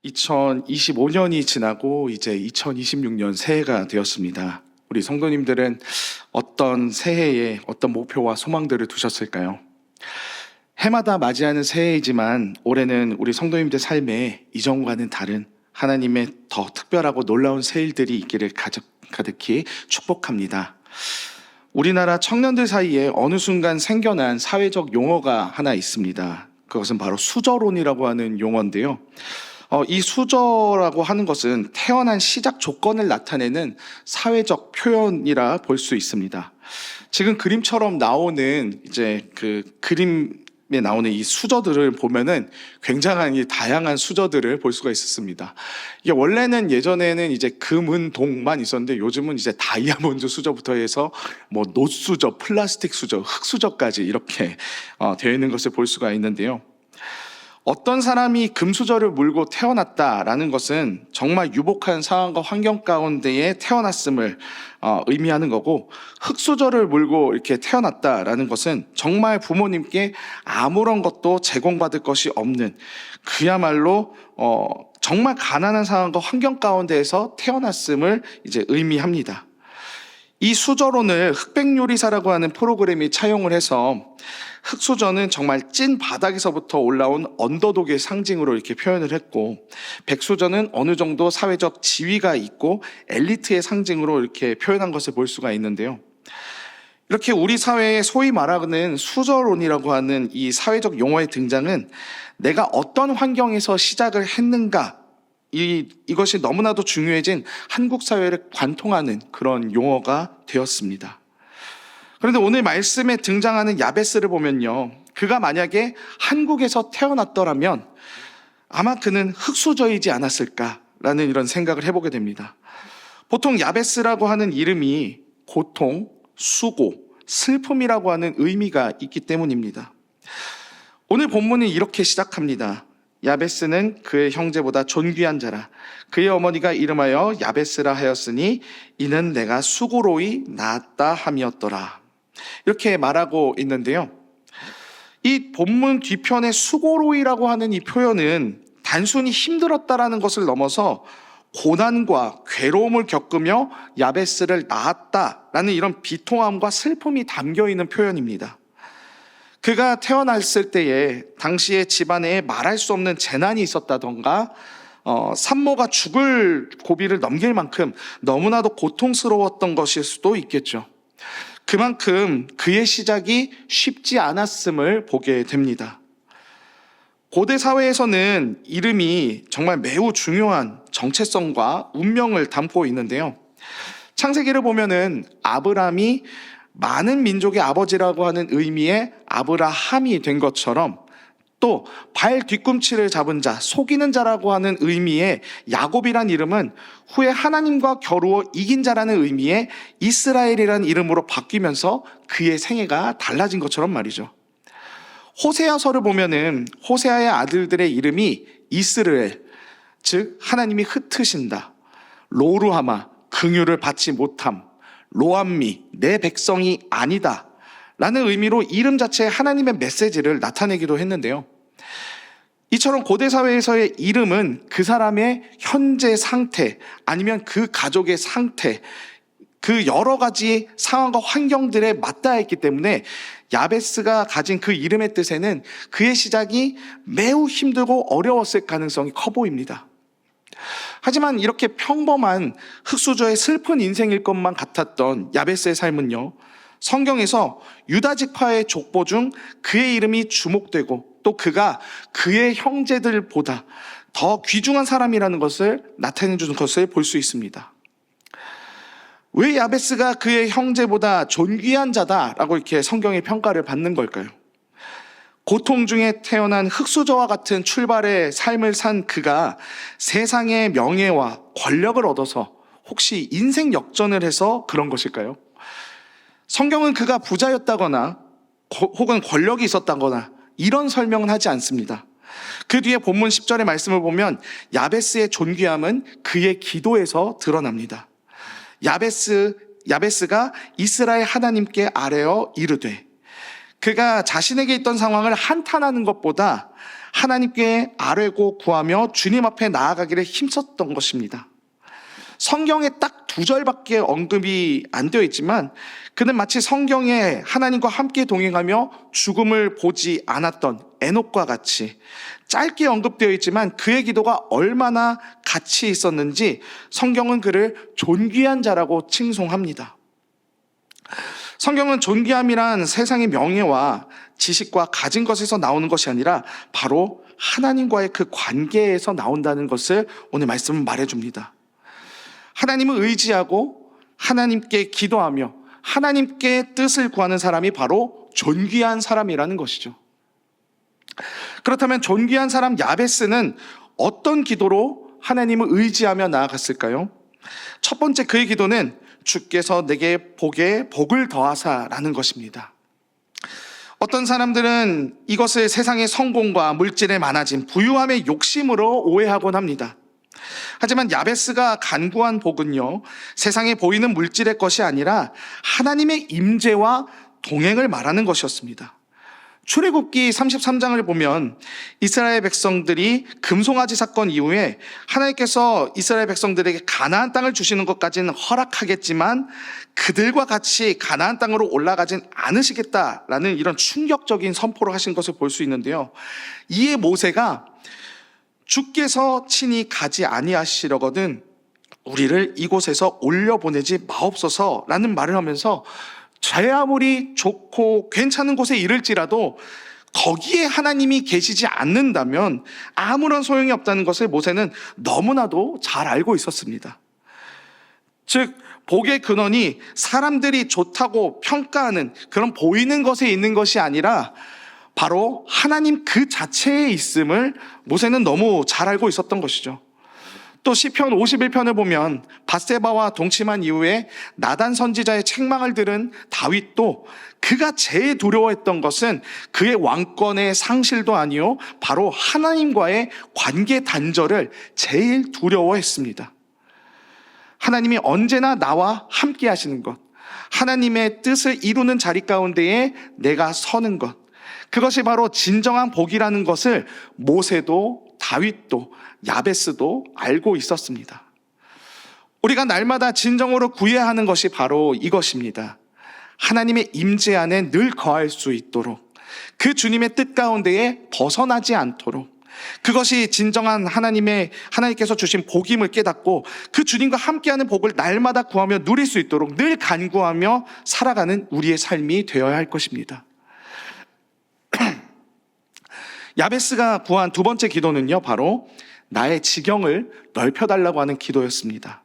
2025년이 지나고 이제 2026년 새해가 되었습니다. 우리 성도님들은 어떤 새해에 어떤 목표와 소망들을 두셨을까요? 해마다 맞이하는 새해이지만 올해는 우리 성도님들 삶에 이전과는 다른 하나님의 더 특별하고 놀라운 새일들이 있기를 가득히 축복합니다. 우리나라 청년들 사이에 어느 순간 생겨난 사회적 용어가 하나 있습니다. 그것은 바로 수저론이라고 하는 용어인데요. 이 수저라고 하는 것은 태어난 시작 조건을 나타내는 사회적 표현이라 볼 수 있습니다. 지금 그림처럼 나오는 이제 그 그림에 나오는 이 수저들을 보면은 굉장한 이 다양한 수저들을 볼 수가 있었습니다. 이게 원래는 예전에는 이제 금은동만 있었는데 요즘은 이제 다이아몬드 수저부터 해서 뭐 노수저, 플라스틱 수저, 흙수저까지 이렇게 되어 있는 것을 볼 수가 있는데요. 어떤 사람이 금수저를 물고 태어났다라는 것은 정말 유복한 상황과 환경 가운데에 태어났음을 의미하는 거고, 흙수저를 물고 이렇게 태어났다라는 것은 정말 부모님께 아무런 것도 제공받을 것이 없는, 그야말로 정말 가난한 상황과 환경 가운데에서 태어났음을 이제 의미합니다. 이 수저론을 흑백요리사라고 하는 프로그램이 차용을 해서 흑수저는 정말 찐 바닥에서부터 올라온 언더독의 상징으로 이렇게 표현을 했고, 백수저는 어느 정도 사회적 지위가 있고 엘리트의 상징으로 이렇게 표현한 것을 볼 수가 있는데요. 이렇게 우리 사회에 소위 말하는 수저론이라고 하는 이 사회적 용어의 등장은 내가 어떤 환경에서 시작을 했는가, 이것이 너무나도 중요해진 한국 사회를 관통하는 그런 용어가 되었습니다. 그런데 오늘 말씀에 등장하는 야베스를 보면요, 그가 만약에 한국에서 태어났더라면 아마 그는 흙수저이지 않았을까라는 이런 생각을 해보게 됩니다. 보통 야베스라고 하는 이름이 고통, 수고, 슬픔이라고 하는 의미가 있기 때문입니다. 오늘 본문이 이렇게 시작합니다. 야베스는 그의 형제보다 존귀한 자라. 그의 어머니가 이름하여 야베스라 하였으니 이는 내가 수고로이 낳았다 함이었더라. 이렇게 말하고 있는데요. 이 본문 뒤편의 수고로이라고 하는 이 표현은 단순히 힘들었다라는 것을 넘어서 고난과 괴로움을 겪으며 야베스를 낳았다라는 이런 비통함과 슬픔이 담겨 있는 표현입니다. 그가 태어났을 때에 당시에 집안에 말할 수 없는 재난이 있었다던가 산모가 죽을 고비를 넘길 만큼 너무나도 고통스러웠던 것일 수도 있겠죠. 그만큼 그의 시작이 쉽지 않았음을 보게 됩니다. 고대 사회에서는 이름이 정말 매우 중요한 정체성과 운명을 담고 있는데요. 창세기를 보면은 아브람이 많은 민족의 아버지라고 하는 의미의 아브라함이 된 것처럼, 또 발 뒤꿈치를 잡은 자, 속이는 자라고 하는 의미의 야곱이란 이름은 후에 하나님과 겨루어 이긴 자라는 의미의 이스라엘이라는 이름으로 바뀌면서 그의 생애가 달라진 것처럼 말이죠. 호세아서를 보면은 호세아의 아들들의 이름이 이스르엘, 즉 하나님이 흩으신다, 로루하마, 긍휼을 받지 못함, 로암미, 내 백성이 아니다 라는 의미로 이름 자체에 하나님의 메시지를 나타내기도 했는데요. 이처럼 고대 사회에서의 이름은 그 사람의 현재 상태, 아니면 그 가족의 상태, 그 여러 가지 상황과 환경들에 맞닿아 있기 때문에 야베스가 가진 그 이름의 뜻에는 그의 시작이 매우 힘들고 어려웠을 가능성이 커 보입니다. 하지만 이렇게 평범한 흙수저의 슬픈 인생일 것만 같았던 야베스의 삶은요, 성경에서 유다 지파의 족보 중 그의 이름이 주목되고 또 그가 그의 형제들보다 더 귀중한 사람이라는 것을 나타내 주는 것을 볼 수 있습니다. 왜 야베스가 그의 형제보다 존귀한 자다라고 이렇게 성경의 평가를 받는 걸까요? 고통 중에 태어난 흙수저와 같은 출발의 삶을 산 그가 세상의 명예와 권력을 얻어서 혹시 인생 역전을 해서 그런 것일까요? 성경은 그가 부자였다거나 혹은 권력이 있었다거나 이런 설명은 하지 않습니다. 그 뒤에 본문 10절의 말씀을 보면 야베스의 존귀함은 그의 기도에서 드러납니다. 야베스가 이스라엘 하나님께 아뢰어 이르되, 그가 자신에게 있던 상황을 한탄하는 것보다 하나님께 아뢰고 구하며 주님 앞에 나아가기를 힘썼던 것입니다. 성경에 딱 2절밖에 언급이 안 되어 있지만 그는 마치 성경에 하나님과 함께 동행하며 죽음을 보지 않았던 에녹과 같이 짧게 언급되어 있지만 그의 기도가 얼마나 가치 있었는지 성경은 그를 존귀한 자라고 칭송합니다. 성경은 존귀함이란 세상의 명예와 지식과 가진 것에서 나오는 것이 아니라 바로 하나님과의 그 관계에서 나온다는 것을 오늘 말씀은 말해줍니다. 하나님을 의지하고 하나님께 기도하며 하나님께 뜻을 구하는 사람이 바로 존귀한 사람이라는 것이죠. 그렇다면 존귀한 사람 야베스는 어떤 기도로 하나님을 의지하며 나아갔을까요? 첫 번째 그의 기도는 주께서 내게 복을 더하사라는 것입니다. 어떤 사람들은 이것을 세상의 성공과 물질의 많아짐, 부유함의 욕심으로 오해하곤 합니다. 하지만 야베스가 간구한 복은요, 세상에 보이는 물질의 것이 아니라 하나님의 임재와 동행을 말하는 것이었습니다. 출애굽기 33장을 보면 이스라엘 백성들이 금송아지 사건 이후에 하나님께서 이스라엘 백성들에게 가나안 땅을 주시는 것까지는 허락하겠지만 그들과 같이 가나안 땅으로 올라가진 않으시겠다라는 이런 충격적인 선포를 하신 것을 볼 수 있는데요. 이에 모세가 주께서 친히 가지 아니하시려거든 우리를 이곳에서 올려보내지 마옵소서라는 말을 하면서 제 아무리 좋고 괜찮은 곳에 이를지라도 거기에 하나님이 계시지 않는다면 아무런 소용이 없다는 것을 모세는 너무나도 잘 알고 있었습니다. 즉 복의 근원이 사람들이 좋다고 평가하는 그런 보이는 것에 있는 것이 아니라 바로 하나님 그 자체에 있음을 모세는 너무 잘 알고 있었던 것이죠. 또 시편 51편을 보면 밧세바와 동침한 이후에 나단 선지자의 책망을 들은 다윗도 그가 제일 두려워했던 것은 그의 왕권의 상실도 아니요 바로 하나님과의 관계 단절을 제일 두려워했습니다. 하나님이 언제나 나와 함께 하시는 것, 하나님의 뜻을 이루는 자리 가운데에 내가 서는 것, 그것이 바로 진정한 복이라는 것을 모세도 다윗도 야베스도 알고 있었습니다. 우리가 날마다 진정으로 구해야 하는 것이 바로 이것입니다. 하나님의 임재 안에 늘 거할 수 있도록, 그 주님의 뜻 가운데에 벗어나지 않도록, 그것이 진정한 하나님께서 주신 복임을 깨닫고 그 주님과 함께하는 복을 날마다 구하며 누릴 수 있도록 늘 간구하며 살아가는 우리의 삶이 되어야 할 것입니다. 야베스가 구한 두 번째 기도는요, 바로 나의 지경을 넓혀달라고 하는 기도였습니다.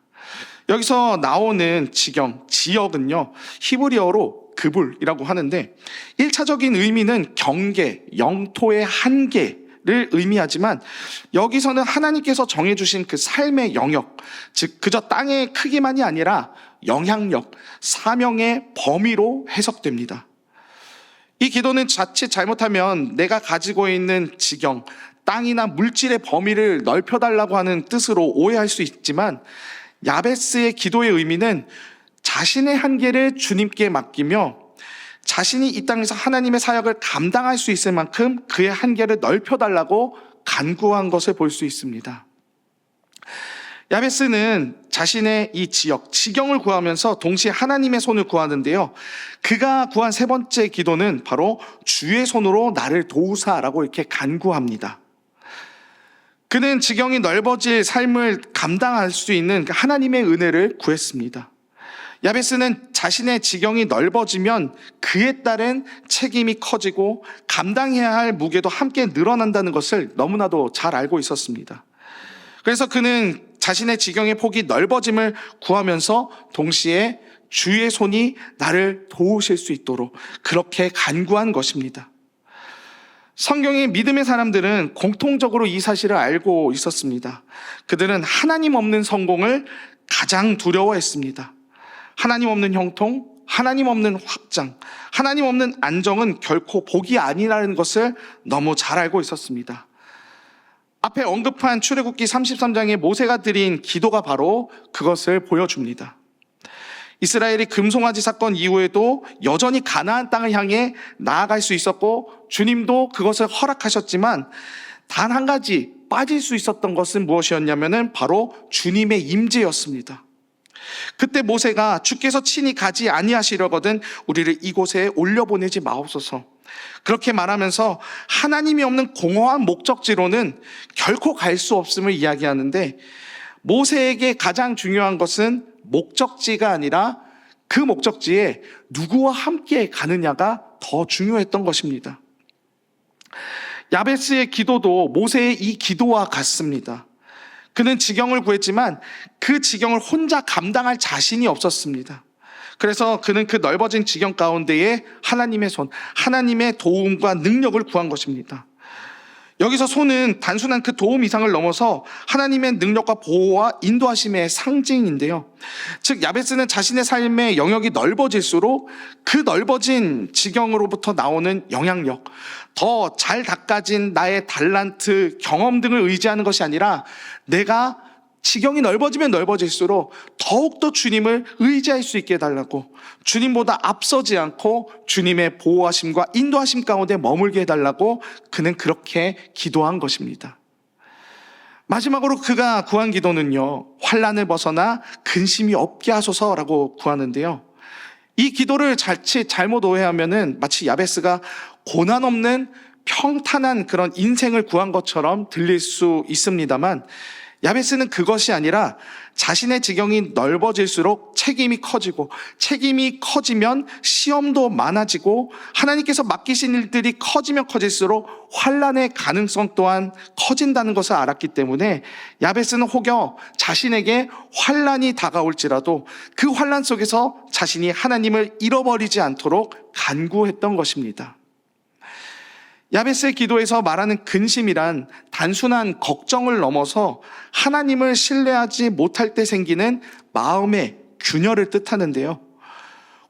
여기서 나오는 지역은요, 히브리어로 그불이라고 하는데 1차적인 의미는 경계, 영토의 한계를 의미하지만 여기서는 하나님께서 정해주신 그 삶의 영역, 즉 그저 땅의 크기만이 아니라 영향력, 사명의 범위로 해석됩니다. 이 기도는 자칫 잘못하면 내가 가지고 있는 지경, 땅이나 물질의 범위를 넓혀달라고 하는 뜻으로 오해할 수 있지만 야베스의 기도의 의미는 자신의 한계를 주님께 맡기며 자신이 이 땅에서 하나님의 사역을 감당할 수 있을 만큼 그의 한계를 넓혀달라고 간구한 것을 볼 수 있습니다. 야베스는 자신의 이 지경을 구하면서 동시에 하나님의 손을 구하는데요. 그가 구한 세 번째 기도는 바로 주의 손으로 나를 도우사라고 이렇게 간구합니다. 그는 지경이 넓어질 삶을 감당할 수 있는 하나님의 은혜를 구했습니다. 야베스는 자신의 지경이 넓어지면 그에 따른 책임이 커지고 감당해야 할 무게도 함께 늘어난다는 것을 너무나도 잘 알고 있었습니다. 그래서 그는 자신의 지경의 폭이 넓어짐을 구하면서 동시에 주의 손이 나를 도우실 수 있도록 그렇게 간구한 것입니다. 성경의 믿음의 사람들은 공통적으로 이 사실을 알고 있었습니다. 그들은 하나님 없는 성공을 가장 두려워했습니다. 하나님 없는 형통, 하나님 없는 확장, 하나님 없는 안정은 결코 복이 아니라는 것을 너무 잘 알고 있었습니다. 앞에 언급한 출애굽기 33장에 모세가 드린 기도가 바로 그것을 보여줍니다. 이스라엘이 금송아지 사건 이후에도 여전히 가나안 땅을 향해 나아갈 수 있었고 주님도 그것을 허락하셨지만 단 한 가지 빠질 수 있었던 것은 무엇이었냐면은 바로 주님의 임재였습니다. 그때 모세가 주께서 친히 가지 아니하시려거든 우리를 이곳에 올려보내지 마옵소서, 그렇게 말하면서 하나님이 없는 공허한 목적지로는 결코 갈 수 없음을 이야기하는데, 모세에게 가장 중요한 것은 목적지가 아니라 그 목적지에 누구와 함께 가느냐가 더 중요했던 것입니다. 야베스의 기도도 모세의 이 기도와 같습니다. 그는 지경을 구했지만 그 지경을 혼자 감당할 자신이 없었습니다. 그래서 그는 그 넓어진 지경 가운데에 하나님의 손, 하나님의 도움과 능력을 구한 것입니다. 여기서 손은 단순한 그 도움 이상을 넘어서 하나님의 능력과 보호와 인도하심의 상징인데요. 즉 야베스는 자신의 삶의 영역이 넓어질수록 그 넓어진 지경으로부터 나오는 영향력, 더 잘 닦아진 나의 달란트, 경험 등을 의지하는 것이 아니라 내가 지경이 넓어지면 넓어질수록 더욱더 주님을 의지할 수 있게 해달라고, 주님보다 앞서지 않고 주님의 보호하심과 인도하심 가운데 머물게 해달라고 그는 그렇게 기도한 것입니다. 마지막으로 그가 구한 기도는요, 환난을 벗어나 근심이 없게 하소서라고 구하는데요, 이 기도를 자칫 잘못 오해하면은 마치 야베스가 고난 없는 평탄한 그런 인생을 구한 것처럼 들릴 수 있습니다만, 야베스는 그것이 아니라 자신의 지경이 넓어질수록 책임이 커지고, 책임이 커지면 시험도 많아지고, 하나님께서 맡기신 일들이 커지면 커질수록 환난의 가능성 또한 커진다는 것을 알았기 때문에 야베스는 혹여 자신에게 환난이 다가올지라도 그 환난 속에서 자신이 하나님을 잃어버리지 않도록 간구했던 것입니다. 야베스의 기도에서 말하는 근심이란 단순한 걱정을 넘어서 하나님을 신뢰하지 못할 때 생기는 마음의 균열을 뜻하는데요,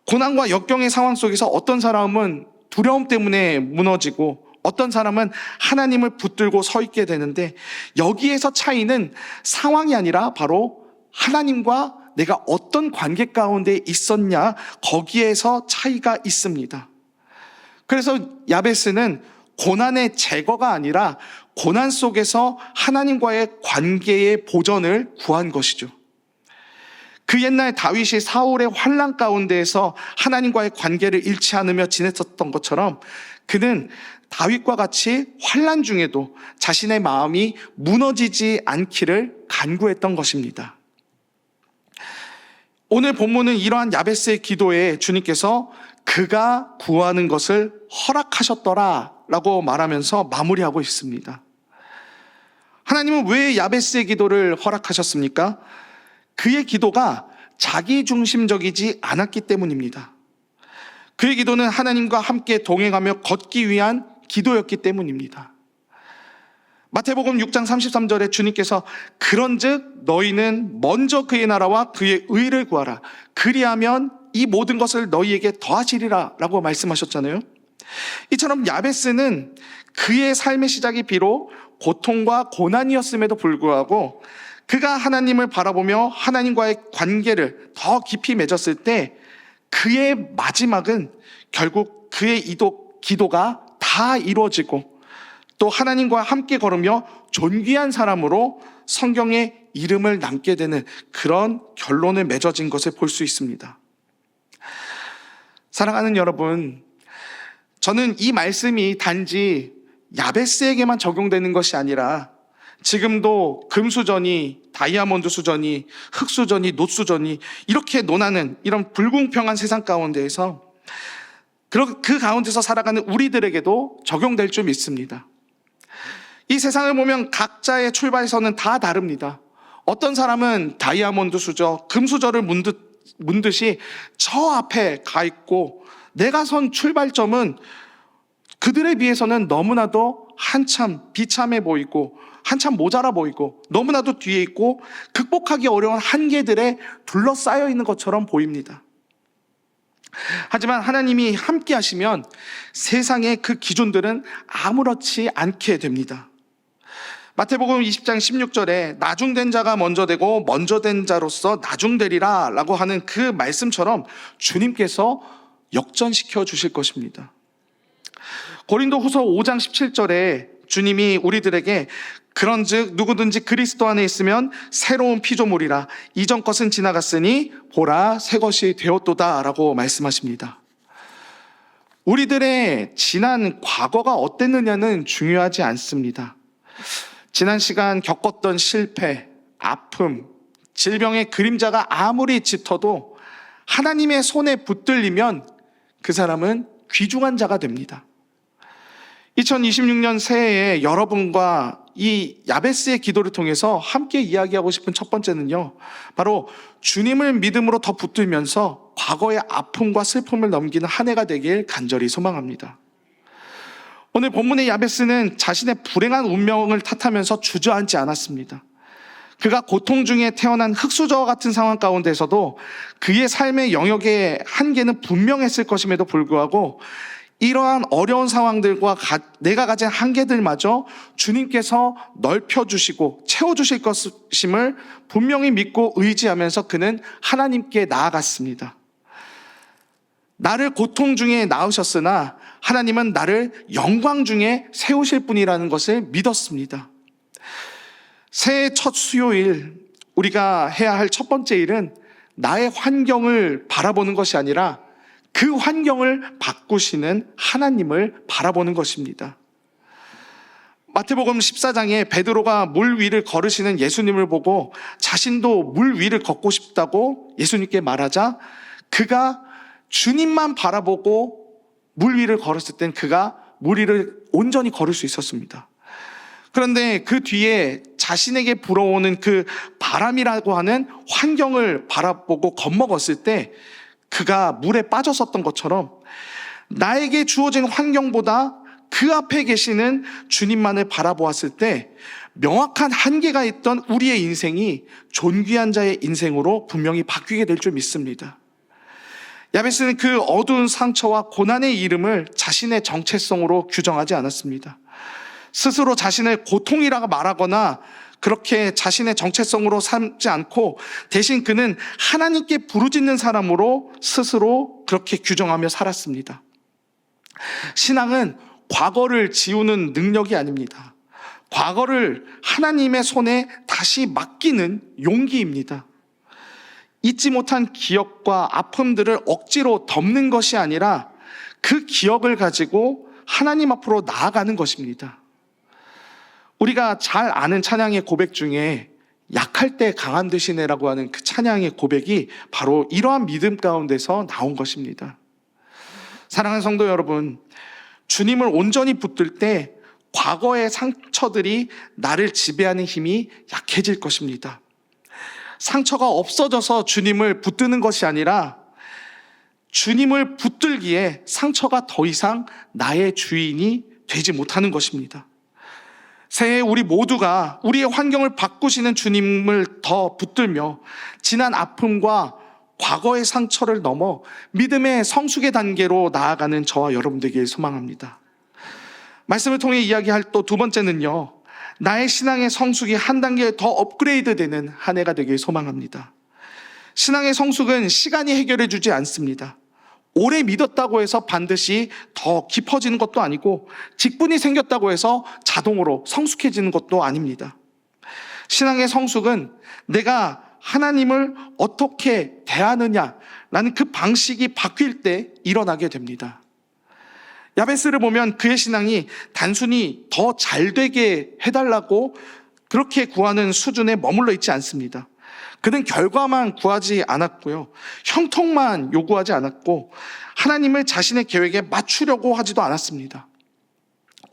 고난과 역경의 상황 속에서 어떤 사람은 두려움 때문에 무너지고 어떤 사람은 하나님을 붙들고 서 있게 되는데, 여기에서 차이는 상황이 아니라 바로 하나님과 내가 어떤 관계 가운데 있었냐, 거기에서 차이가 있습니다. 그래서 야베스는 고난의 제거가 아니라 고난 속에서 하나님과의 관계의 보전을 구한 것이죠. 그 옛날 다윗이 사울의 환난 가운데에서 하나님과의 관계를 잃지 않으며 지냈었던 것처럼 그는 다윗과 같이 환난 중에도 자신의 마음이 무너지지 않기를 간구했던 것입니다. 오늘 본문은 이러한 야베스의 기도에 주님께서 그가 구하는 것을 허락하셨더라 라고 말하면서 마무리하고 있습니다. 하나님은 왜 야베스의 기도를 허락하셨습니까? 그의 기도가 자기중심적이지 않았기 때문입니다. 그의 기도는 하나님과 함께 동행하며 걷기 위한 기도였기 때문입니다. 마태복음 6장 33절에 주님께서 그런즉 너희는 먼저 그의 나라와 그의 의를 구하라, 그리하면 이 모든 것을 너희에게 더하시리라 라고 말씀하셨잖아요. 이처럼 야베스는 그의 삶의 시작이 비록 고통과 고난이었음에도 불구하고 그가 하나님을 바라보며 하나님과의 관계를 더 깊이 맺었을 때 그의 마지막은 결국 그의 기도가 다 이루어지고 또 하나님과 함께 걸으며 존귀한 사람으로 성경에 이름을 남게 되는 그런 결론을 맺어진 것을 볼 수 있습니다. 사랑하는 여러분, 저는 이 말씀이 단지 야베스에게만 적용되는 것이 아니라 지금도 금수저니 다이아몬드 수저니 흑수저니 노수저니 이렇게 논하는 이런 불공평한 세상 가운데에서 그 가운데서 살아가는 우리들에게도 적용될 줄 믿습니다. 이 세상을 보면 각자의 출발선은 다 다릅니다. 어떤 사람은 다이아몬드 수저, 금수저를 문듯이 저 앞에 가 있고 내가 선 출발점은 그들에 비해서는 너무나도 한참 비참해 보이고 한참 모자라 보이고 너무나도 뒤에 있고 극복하기 어려운 한계들에 둘러싸여 있는 것처럼 보입니다. 하지만 하나님이 함께 하시면 세상의 그 기준들은 아무렇지 않게 됩니다. 마태복음 20장 16절에 나중된 자가 먼저 되고 먼저 된 자로서 나중되리라 라고 하는 그 말씀처럼 주님께서 역전시켜 주실 것입니다. 고린도 후서 5장 17절에 주님이 우리들에게 그런즉 누구든지 그리스도 안에 있으면 새로운 피조물이라 이전 것은 지나갔으니 보라 새 것이 되었도다 라고 말씀하십니다. 우리들의 지난 과거가 어땠느냐는 중요하지 않습니다. 지난 시간 겪었던 실패, 아픔, 질병의 그림자가 아무리 짙어도 하나님의 손에 붙들리면 그 사람은 귀중한 자가 됩니다. 2026년 새해에 여러분과 이 야베스의 기도를 통해서 함께 이야기하고 싶은 첫 번째는요, 바로 주님을 믿음으로 더 붙들면서 과거의 아픔과 슬픔을 넘기는 한 해가 되길 간절히 소망합니다. 오늘 본문의 야베스는 자신의 불행한 운명을 탓하면서 주저앉지 않았습니다. 그가 고통 중에 태어난 흙수저와 같은 상황 가운데서도 그의 삶의 영역의 한계는 분명했을 것임에도 불구하고 이러한 어려운 상황들과 내가 가진 한계들마저 주님께서 넓혀주시고 채워주실 것임을 분명히 믿고 의지하면서 그는 하나님께 나아갔습니다. 나를 고통 중에 낳으셨으나 하나님은 나를 영광 중에 세우실 분이라는 것을 믿었습니다. 새해 첫 수요일 우리가 해야 할 첫 번째 일은 나의 환경을 바라보는 것이 아니라 그 환경을 바꾸시는 하나님을 바라보는 것입니다. 마태복음 14장에 베드로가 물 위를 걸으시는 예수님을 보고 자신도 물 위를 걷고 싶다고 예수님께 말하자 그가 주님만 바라보고 물 위를 걸었을 땐 그가 물 위를 온전히 걸을 수 있었습니다. 그런데 그 뒤에 자신에게 불어오는 그 바람이라고 하는 환경을 바라보고 겁먹었을 때 그가 물에 빠졌었던 것처럼 나에게 주어진 환경보다 그 앞에 계시는 주님만을 바라보았을 때 명확한 한계가 있던 우리의 인생이 존귀한 자의 인생으로 분명히 바뀌게 될 줄 믿습니다. 야베스는 그 어두운 상처와 고난의 이름을 자신의 정체성으로 규정하지 않았습니다. 스스로 자신을 고통이라고 말하거나 그렇게 자신의 정체성으로 삼지 않고 대신 그는 하나님께 부르짖는 사람으로 스스로 그렇게 규정하며 살았습니다. 신앙은 과거를 지우는 능력이 아닙니다. 과거를 하나님의 손에 다시 맡기는 용기입니다. 잊지 못한 기억과 아픔들을 억지로 덮는 것이 아니라 그 기억을 가지고 하나님 앞으로 나아가는 것입니다. 우리가 잘 아는 찬양의 고백 중에 약할 때 강한 되시네라고 하는 그 찬양의 고백이 바로 이러한 믿음 가운데서 나온 것입니다. 사랑하는 성도 여러분, 주님을 온전히 붙들 때 과거의 상처들이 나를 지배하는 힘이 약해질 것입니다. 상처가 없어져서 주님을 붙드는 것이 아니라 주님을 붙들기에 상처가 더 이상 나의 주인이 되지 못하는 것입니다. 새해 우리 모두가 우리의 환경을 바꾸시는 주님을 더 붙들며 지난 아픔과 과거의 상처를 넘어 믿음의 성숙의 단계로 나아가는 저와 여러분 되길 소망합니다. 말씀을 통해 이야기할 또 두 번째는요, 나의 신앙의 성숙이 한 단계 더 업그레이드 되는 한 해가 되길 소망합니다. 신앙의 성숙은 시간이 해결해 주지 않습니다. 오래 믿었다고 해서 반드시 더 깊어지는 것도 아니고 직분이 생겼다고 해서 자동으로 성숙해지는 것도 아닙니다. 신앙의 성숙은 내가 하나님을 어떻게 대하느냐라는 그 방식이 바뀔 때 일어나게 됩니다. 야베스를 보면 그의 신앙이 단순히 더 잘되게 해달라고 그렇게 구하는 수준에 머물러 있지 않습니다. 그는 결과만 구하지 않았고요, 형통만 요구하지 않았고 하나님을 자신의 계획에 맞추려고 하지도 않았습니다.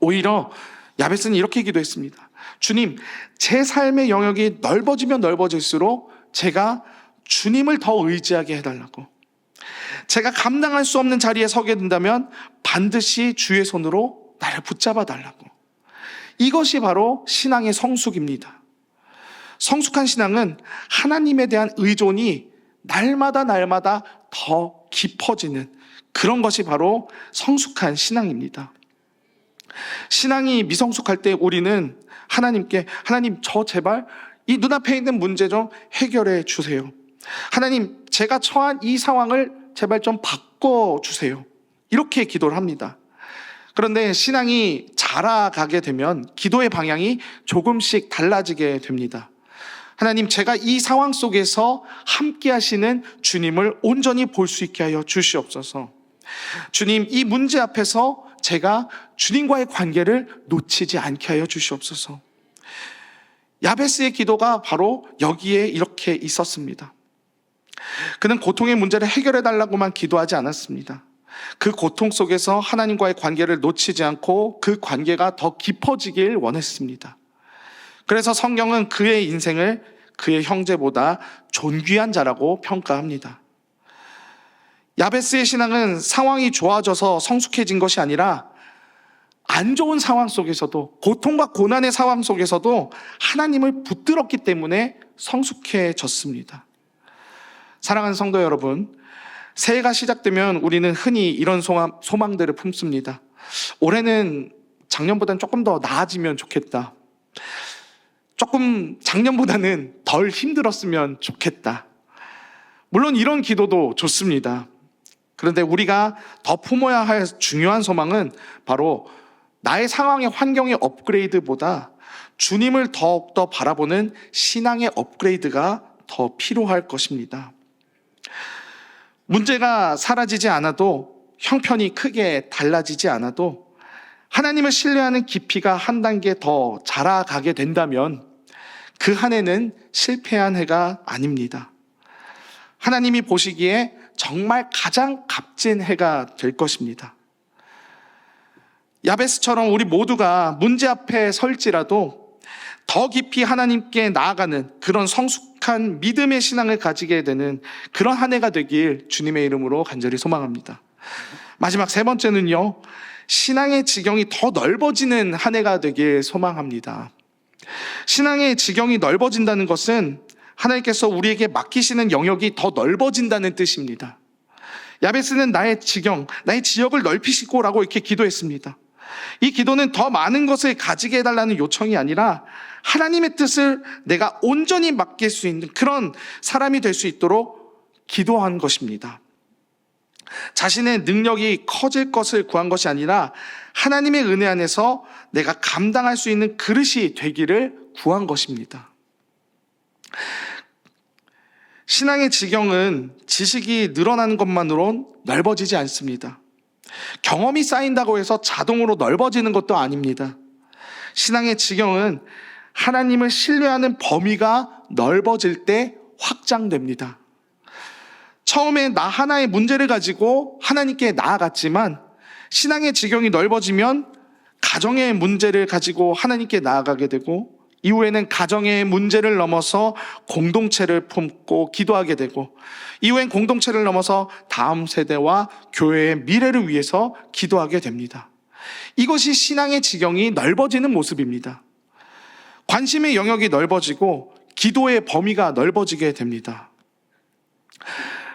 오히려 야베스는 이렇게 기도했습니다. 주님, 제 삶의 영역이 넓어지면 넓어질수록 제가 주님을 더 의지하게 해달라고, 제가 감당할 수 없는 자리에 서게 된다면 반드시 주의 손으로 나를 붙잡아 달라고. 이것이 바로 신앙의 성숙입니다. 성숙한 신앙은 하나님에 대한 의존이 날마다 더 깊어지는 그런 것이 바로 성숙한 신앙입니다. 신앙이 미성숙할 때 우리는 하나님께, 하나님 저 제발 이 눈앞에 있는 문제 좀 해결해 주세요. 하나님 제가 처한 이 상황을 제발 좀 바꿔주세요. 이렇게 기도를 합니다. 그런데 신앙이 자라가게 되면 기도의 방향이 조금씩 달라지게 됩니다. 하나님 제가 이 상황 속에서 함께 하시는 주님을 온전히 볼 수 있게 하여 주시옵소서. 주님 이 문제 앞에서 제가 주님과의 관계를 놓치지 않게 하여 주시옵소서. 야베스의 기도가 바로 여기에 이렇게 있었습니다. 그는 고통의 문제를 해결해 달라고만 기도하지 않았습니다. 그 고통 속에서 하나님과의 관계를 놓치지 않고 그 관계가 더 깊어지길 원했습니다. 그래서 성경은 그의 인생을 그의 형제보다 존귀한 자라고 평가합니다. 야베스의 신앙은 상황이 좋아져서 성숙해진 것이 아니라 안 좋은 상황 속에서도, 고통과 고난의 상황 속에서도 하나님을 붙들었기 때문에 성숙해졌습니다. 사랑하는 성도 여러분, 새해가 시작되면 우리는 흔히 이런 소망들을 품습니다. 올해는 작년보다는 조금 더 나아지면 좋겠다. 조금 작년보다는 덜 힘들었으면 좋겠다. 물론 이런 기도도 좋습니다. 그런데 우리가 더 품어야 할 중요한 소망은 바로 나의 상황의 환경의 업그레이드보다 주님을 더욱더 바라보는 신앙의 업그레이드가 더 필요할 것입니다. 문제가 사라지지 않아도, 형편이 크게 달라지지 않아도 하나님을 신뢰하는 깊이가 한 단계 더 자라가게 된다면 그 한 해는 실패한 해가 아닙니다. 하나님이 보시기에 정말 가장 값진 해가 될 것입니다. 야베스처럼 우리 모두가 문제 앞에 설지라도 더 깊이 하나님께 나아가는 그런 성숙한 믿음의 신앙을 가지게 되는 그런 한 해가 되길 주님의 이름으로 간절히 소망합니다. 마지막 세 번째는요, 신앙의 지경이 더 넓어지는 한 해가 되길 소망합니다. 신앙의 지경이 넓어진다는 것은 하나님께서 우리에게 맡기시는 영역이 더 넓어진다는 뜻입니다. 야베스는 나의 지경, 나의 지역을 넓히시고라고 이렇게 기도했습니다. 이 기도는 더 많은 것을 가지게 해달라는 요청이 아니라 하나님의 뜻을 내가 온전히 맡길 수 있는 그런 사람이 될 수 있도록 기도한 것입니다. 자신의 능력이 커질 것을 구한 것이 아니라 하나님의 은혜 안에서 내가 감당할 수 있는 그릇이 되기를 구한 것입니다. 신앙의 지경은 지식이 늘어나는 것만으로는 넓어지지 않습니다. 경험이 쌓인다고 해서 자동으로 넓어지는 것도 아닙니다. 신앙의 지경은 하나님을 신뢰하는 범위가 넓어질 때 확장됩니다. 처음에 나 하나의 문제를 가지고 하나님께 나아갔지만 신앙의 지경이 넓어지면 가정의 문제를 가지고 하나님께 나아가게 되고, 이후에는 가정의 문제를 넘어서 공동체를 품고 기도하게 되고, 이후엔 공동체를 넘어서 다음 세대와 교회의 미래를 위해서 기도하게 됩니다. 이것이 신앙의 지경이 넓어지는 모습입니다. 관심의 영역이 넓어지고 기도의 범위가 넓어지게 됩니다.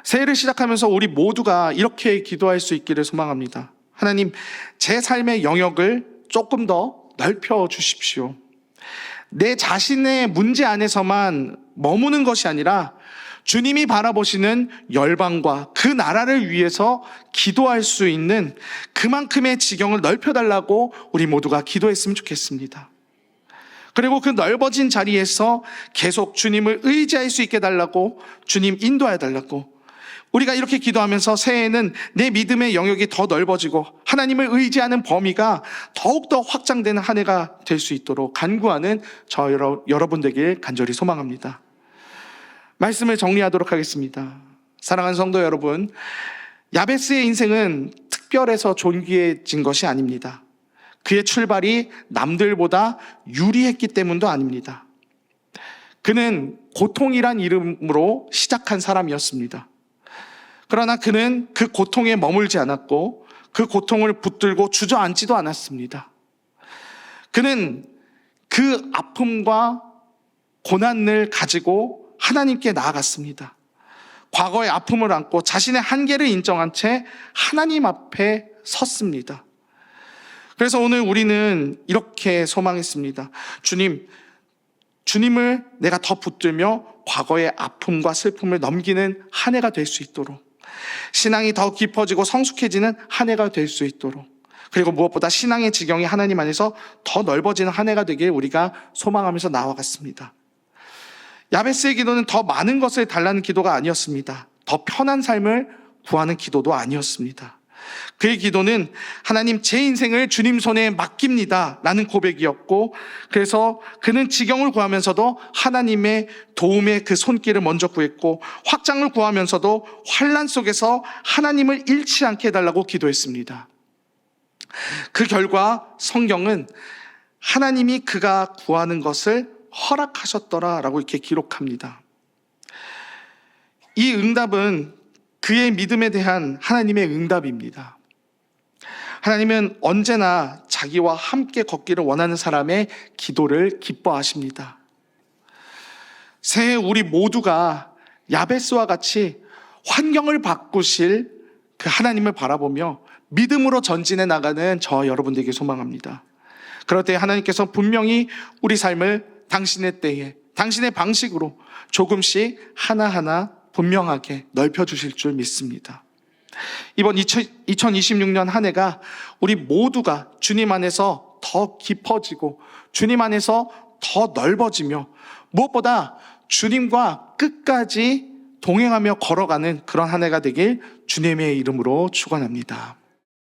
새해를 시작하면서 우리 모두가 이렇게 기도할 수 있기를 소망합니다. 하나님, 제 삶의 영역을 조금 더 넓혀 주십시오. 내 자신의 문제 안에서만 머무는 것이 아니라 주님이 바라보시는 열방과 그 나라를 위해서 기도할 수 있는 그만큼의 지경을 넓혀달라고 우리 모두가 기도했으면 좋겠습니다. 그리고 그 넓어진 자리에서 계속 주님을 의지할 수 있게 달라고, 주님 인도해 달라고, 우리가 이렇게 기도하면서 새해에는 내 믿음의 영역이 더 넓어지고 하나님을 의지하는 범위가 더욱더 확장되는 한 해가 될 수 있도록 간구하는 저 여러분 되길 간절히 소망합니다. 말씀을 정리하도록 하겠습니다. 사랑하는 성도 여러분, 야베스의 인생은 특별해서 존귀해진 것이 아닙니다. 그의 출발이 남들보다 유리했기 때문도 아닙니다. 그는 고통이란 이름으로 시작한 사람이었습니다. 그러나 그는 그 고통에 머물지 않았고 그 고통을 붙들고 주저앉지도 않았습니다. 그는 그 아픔과 고난을 가지고 하나님께 나아갔습니다. 과거의 아픔을 안고 자신의 한계를 인정한 채 하나님 앞에 섰습니다. 그래서 오늘 우리는 이렇게 소망했습니다. 주님을 내가 더 붙들며 과거의 아픔과 슬픔을 넘기는 한 해가 될 수 있도록, 신앙이 더 깊어지고 성숙해지는 한 해가 될 수 있도록, 그리고 무엇보다 신앙의 지경이 하나님 안에서 더 넓어지는 한 해가 되길 우리가 소망하면서 나아갔습니다. 야베스의 기도는 더 많은 것을 달라는 기도가 아니었습니다. 더 편한 삶을 구하는 기도도 아니었습니다. 그의 기도는 하나님, 제 인생을 주님 손에 맡깁니다 라는 고백이었고, 그래서 그는 지경을 구하면서도 하나님의 도움의 그 손길을 먼저 구했고, 확장을 구하면서도 환난 속에서 하나님을 잃지 않게 해달라고 기도했습니다. 그 결과 성경은 하나님이 그가 구하는 것을 허락하셨더라라고 이렇게 기록합니다. 이 응답은 그의 믿음에 대한 하나님의 응답입니다. 하나님은 언제나 자기와 함께 걷기를 원하는 사람의 기도를 기뻐하십니다. 새해 우리 모두가 야베스와 같이 환경을 바꾸실 그 하나님을 바라보며 믿음으로 전진해 나가는 저와 여러분들에게 소망합니다. 그럴 때 하나님께서 분명히 우리 삶을 당신의 때에, 당신의 방식으로 조금씩 하나하나 분명하게 넓혀주실 줄 믿습니다. 이번 2026년 한 해가 우리 모두가 주님 안에서 더 깊어지고 주님 안에서 더 넓어지며 무엇보다 주님과 끝까지 동행하며 걸어가는 그런 한 해가 되길 주님의 이름으로 축원합니다.